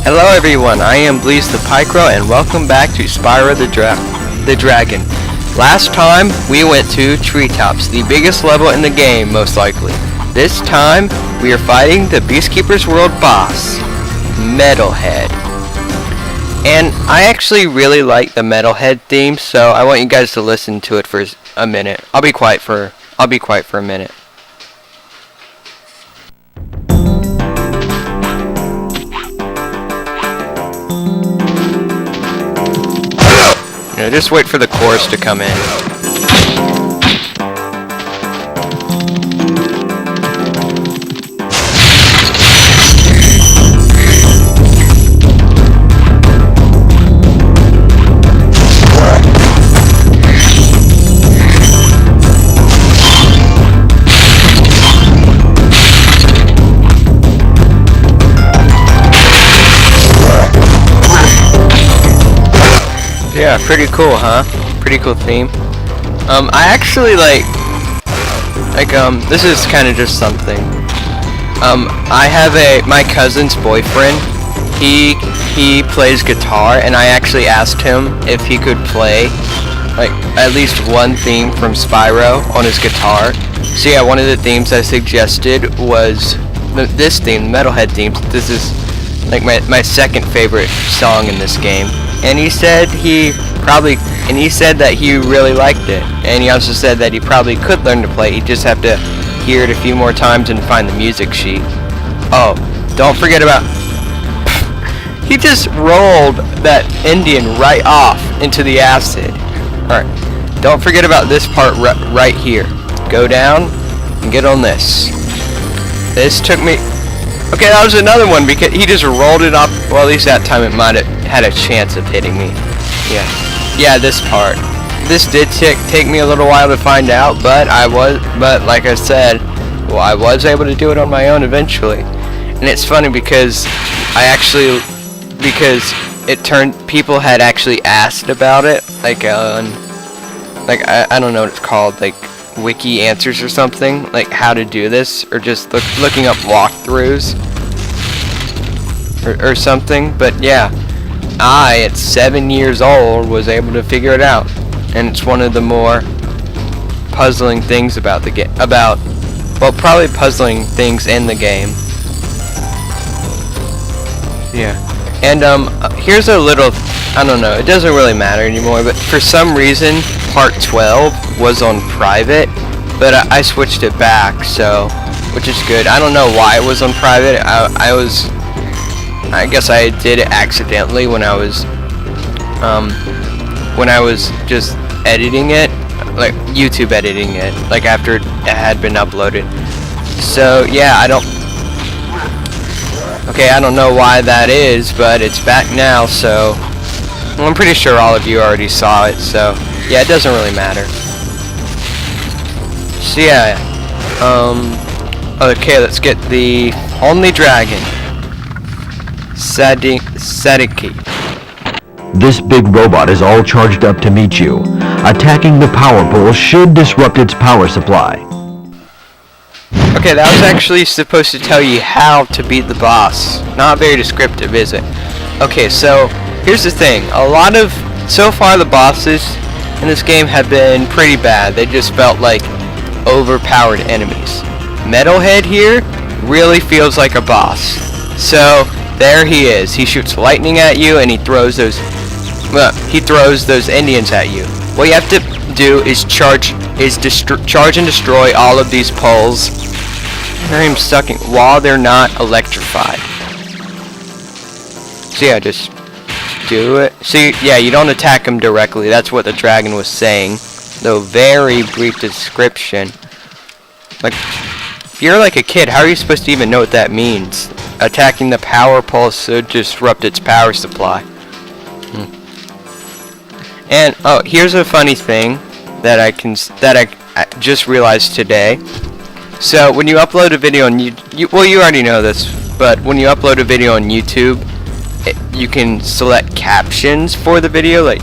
Hello everyone, I am Bleez the Pykro and welcome back to Spyro the Dragon. Last time we went to Treetops, the biggest level in the game most likely. This time we are fighting the Beastkeeper's World boss, Metalhead. And I actually really like the Metalhead theme, so I want you guys to listen to it for a minute. I'll be quiet for a minute. Just wait for the chorus to come in. Yeah, pretty cool, huh? Pretty cool theme. I actually this is kind of just something. I have my cousin's boyfriend. He plays guitar, and I actually asked him if he could play at least one theme from Spyro on his guitar. So yeah, one of the themes I suggested was this theme, the Metalhead theme. This is my second favorite song in this game. And he said that he really liked it. And he also said that he probably could learn to play. He'd just have to hear it a few more times and find the music sheet. Oh, don't forget about... He just rolled that Indian right off into the acid. Alright, don't forget about this part right here. Go down and get on this. This took me... Okay, that was another one because he just rolled it off. Well, at least that time it might have had a chance of hitting me. Yeah, this part. This did take me a little while to find out, but like I said, well, I was able to do it on my own eventually. And it's funny because it turned, people had actually asked about it, I don't know what it's called, wiki answers or something, how to do this, or just looking up walkthroughs or something. But yeah, I at 7 years old was able to figure it out, and it's one of the more puzzling things about the game. Probably puzzling things in the game. Yeah, and here's a little, I don't know, it doesn't really matter anymore, but for some reason part 12 was on private, but I switched it back, so, which is good. I don't know why it was on private. I guess I did it accidentally when I was just editing it, YouTube editing it, after it had been uploaded. So yeah, I don't know why that is, but it's back now, so I'm pretty sure all of you already saw it, so yeah, it doesn't really matter. So yeah, okay, let's get the only dragon, Sadiki. This big robot is all charged up to meet you. Attacking the power pole should disrupt its power supply. Okay, that was actually supposed to tell you how to beat the boss. Not very descriptive, is it? Okay, so here's the thing. So far the bosses in this game have been pretty bad. They just felt like overpowered enemies. Metalhead here really feels like a boss. So there he is. He shoots lightning at you, and he throws those Indians at you. What you have to do is charge and destroy all of these poles. I'm sucking while they're not electrified. So yeah, just do it. See, yeah, you don't attack them directly. That's what the dragon was saying. Though very brief description. If you're like a kid, how are you supposed to even know what that means? Attacking the power pole should disrupt its power supply. And oh, here's a funny thing that I just realized today. So when you upload a video on well, you already know this, but when you upload a video on YouTube, you can select captions for the video, wait.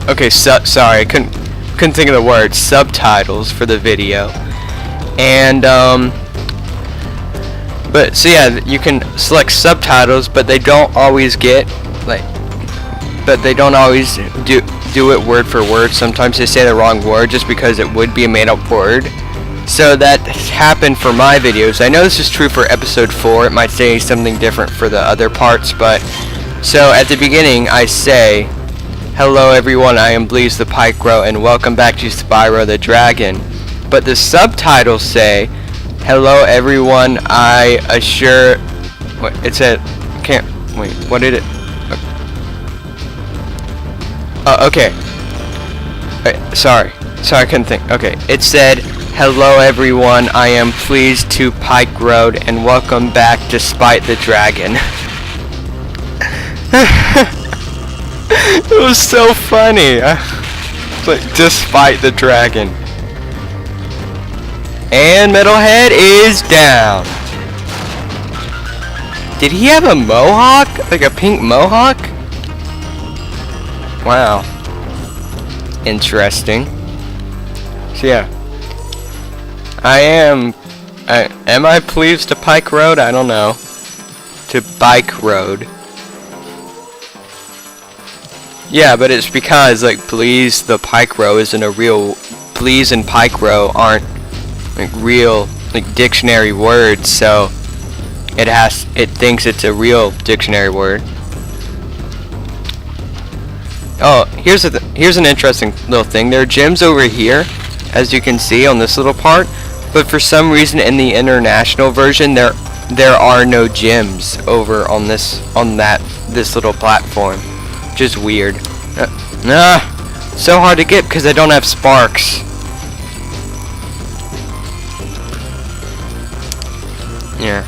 Okay, sorry, I couldn't think of the word. Subtitles for the video. And But so yeah, you can select subtitles, but they don't always get like, but they don't always do it word for word. Sometimes they say the wrong word just because it would be a made-up word. So that happened for my videos. I know this is true for episode 4. It might say something different for the other parts, but so at the beginning I say, "Hello everyone, I am Bleez the Pike, and welcome back to Spyro the Dragon." But the subtitles say, "Hello everyone, I assure..." What it said? Can't wait. What did it? Okay. Sorry, I couldn't think. Okay, it said, "Hello everyone, I am pleased to Pike and welcome back despite the dragon." It was so funny. Like, despite the dragon. And Metalhead is down. Did he have a mohawk? Like a pink mohawk? Wow. Interesting. So yeah. Am I pleased to Pike Road? I don't know. To Bike Road. Yeah, but it's because like Bleez the Pike Row isn't a real... Bleez and Pike Row aren't like real like dictionary words, so it thinks it's a real dictionary word. Oh, here's an interesting little thing. There are gyms over here, as you can see on this little part, but for some reason in the international version there are no gyms over on this little platform. Just weird. So hard to get because I don't have sparks. Yeah.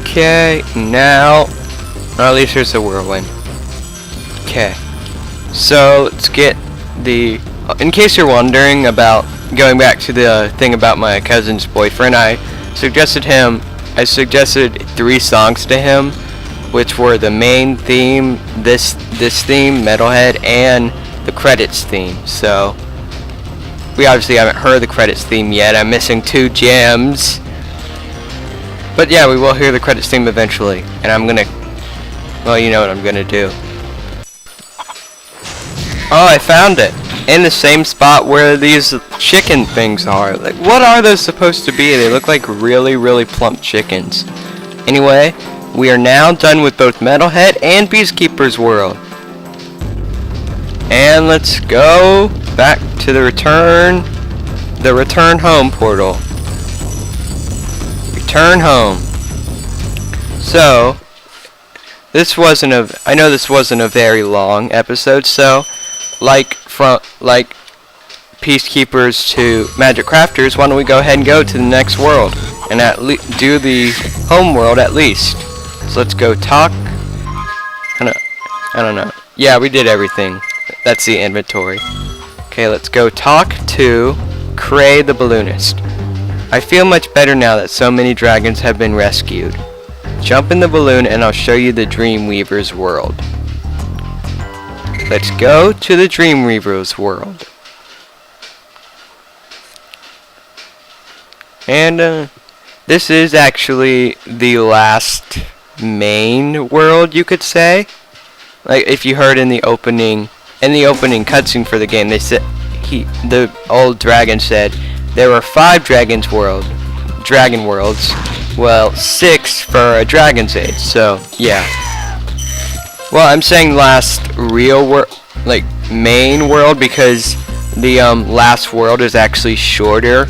Okay, now, or at least there's a whirlwind. Okay. So let's get the. In case you're wondering about going back to the thing about my cousin's boyfriend, I suggested 3 songs to him, which were the main theme, this theme, Metalhead, and the credits theme. So we obviously haven't heard the credits theme yet. I'm missing 2 gems. But yeah, we will hear the credits theme eventually. And I'm gonna, well, you know what I'm gonna do. Oh, I found it! In the same spot where these chicken things are. Like, what are those supposed to be? They look like really, really plump chickens. Anyway, we are now done with both Metalhead and Peacekeeper's World. And let's go back to the return home portal. Return home. So, I know this wasn't a very long episode, so like Peacekeepers to Magic Crafters, why don't we go ahead and go to the next world and do the home world at least. So let's go talk. I don't know. Yeah, we did everything. That's the inventory. Okay, let's go talk to Cray the Balloonist. I feel much better now that so many dragons have been rescued. Jump in the balloon and I'll show you the Dreamweaver's world. Let's go to the Dreamweaver's world. And this is actually the last main world, you could say. Like if you heard in the opening cutscene for the game, they said the old dragon said there were 5 dragon worlds. Well, 6 for a Dragon's Age. So yeah. Well, I'm saying last real world, like main world, because the last world is actually shorter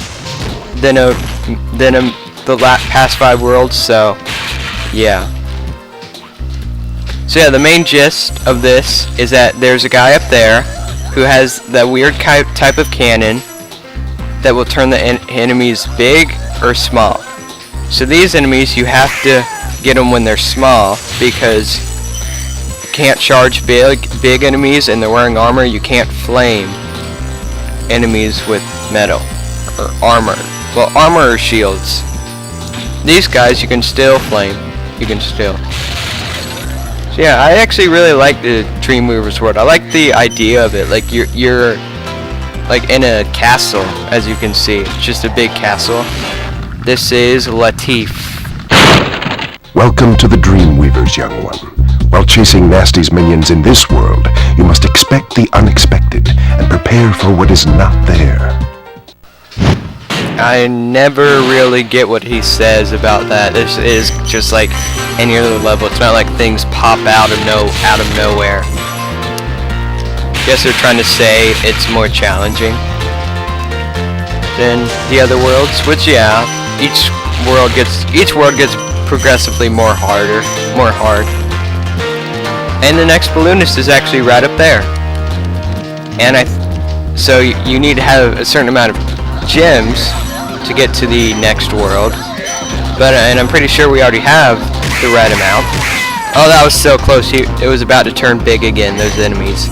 than the past 5 worlds. So yeah. So yeah, the main gist of this is that there's a guy up there who has that weird type of cannon that will turn the enemies big or small. So these enemies, you have to get them when they're small, because you can't charge big enemies and they're wearing armor. You can't flame enemies with metal or armor. Well, armor or shields. These guys you can still flame. You can still. So yeah, I actually really like the Dreamweaver's world. I like the idea of it. Like you're like in a castle, as you can see. It's just a big castle. This is Latif. Welcome to the Dreamweavers, young one. While chasing Nasty's minions in this world, you must expect the unexpected and prepare for what is not there. I never really get what he says about that. This is just like any other level. It's not like things pop out of nowhere. Guess they're trying to say it's more challenging than the other worlds, which yeah, each world gets progressively more hard. And the next balloonist is actually right up there. And so you need to have a certain amount of gems to get to the next world. And I'm pretty sure we already have the right amount. Oh, that was so close. It was about to turn big again, those enemies.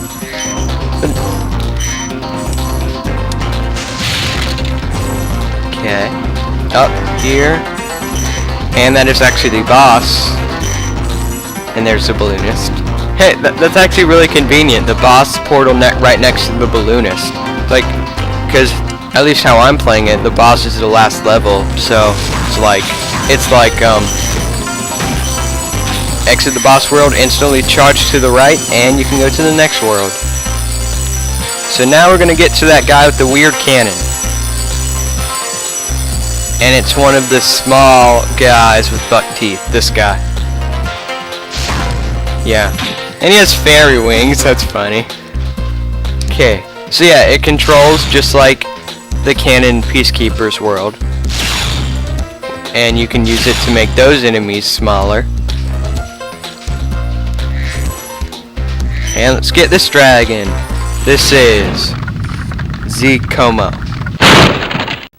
Okay. Up here. And that is actually the boss. And there's the balloonist. Hey, that's actually really convenient. The boss portal right next to the balloonist. Like, because at least how I'm playing it, the boss is the last level. So it's like exit the boss world, instantly charge to the right, and you can go to the next world. So now we're gonna get to that guy with the weird cannon. And it's one of the small guys with buck teeth. This guy. Yeah. And he has fairy wings. That's funny. Okay. So yeah, it controls just like the Canon Peacekeeper's world. And you can use it to make those enemies smaller. And let's get this dragon. This is Zkomo.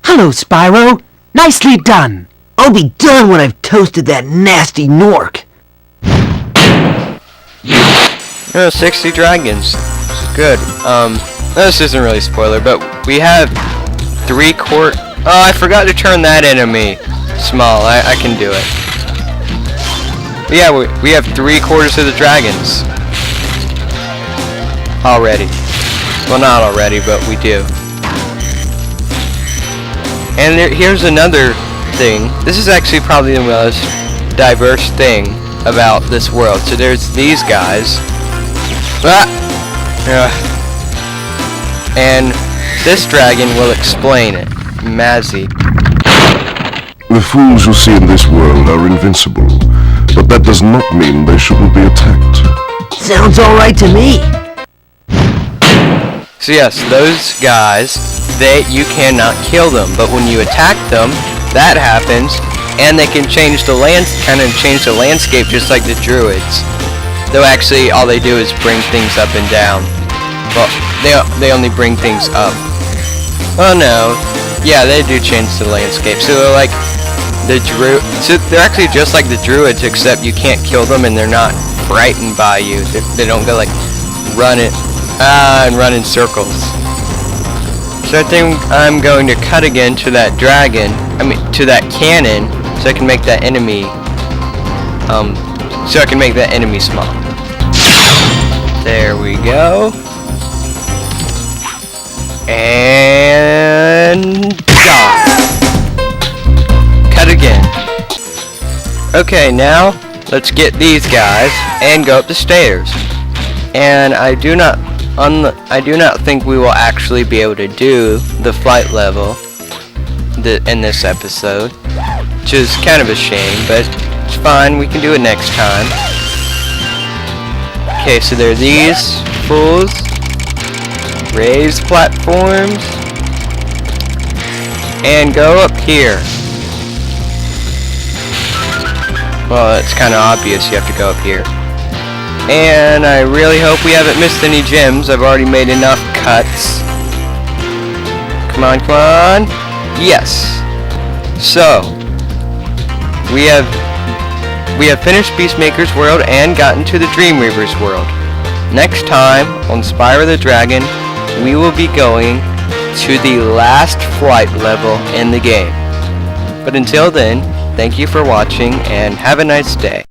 Hello, Spyro. Nicely done. I'll be done when I've toasted that nasty Nork. 60 dragons. Good. This isn't really a spoiler, but we have 3/4. Oh, I forgot to turn that enemy small. I can do it. But yeah, we have 3/4 of the dragons already. Well, not already, but we do. And here's another thing. This is actually probably the most diverse thing about this world. So there's these guys. And this dragon will explain it. Mazzy. The fools you see in this world are invincible, but that does not mean they shouldn't be attacked. Sounds alright to me. So yes, those guys, you cannot kill them, but when you attack them, that happens, and they can change the landscape just like the druids. Though actually, all they do is bring things up and down. Well, they only bring things up. Oh no, yeah, they do change the landscape. So they're like the so they're actually just like the druids, except you can't kill them, and they're not frightened by you. They don't go like run in circles. So I think I'm going to cut again to that dragon. To that cannon, so I can make that enemy. So I can make that enemy small. There we go. And cut again. Okay, now let's get these guys and go up the stairs. And I do not think we will actually be able to do the flight level in this episode, which is kind of a shame, but it's fine. We can do it next time. Okay, so there are these fools. Raise platforms. And go up here. Well, it's kind of obvious you have to go up here. And I really hope we haven't missed any gems. I've already made enough cuts. Come on, come on. Yes. So, we have finished Peacemaker's world and gotten to the Dreamweaver's world. Next time on Spyro the Dragon, we will be going to the last flight level in the game. But until then, thank you for watching and have a nice day.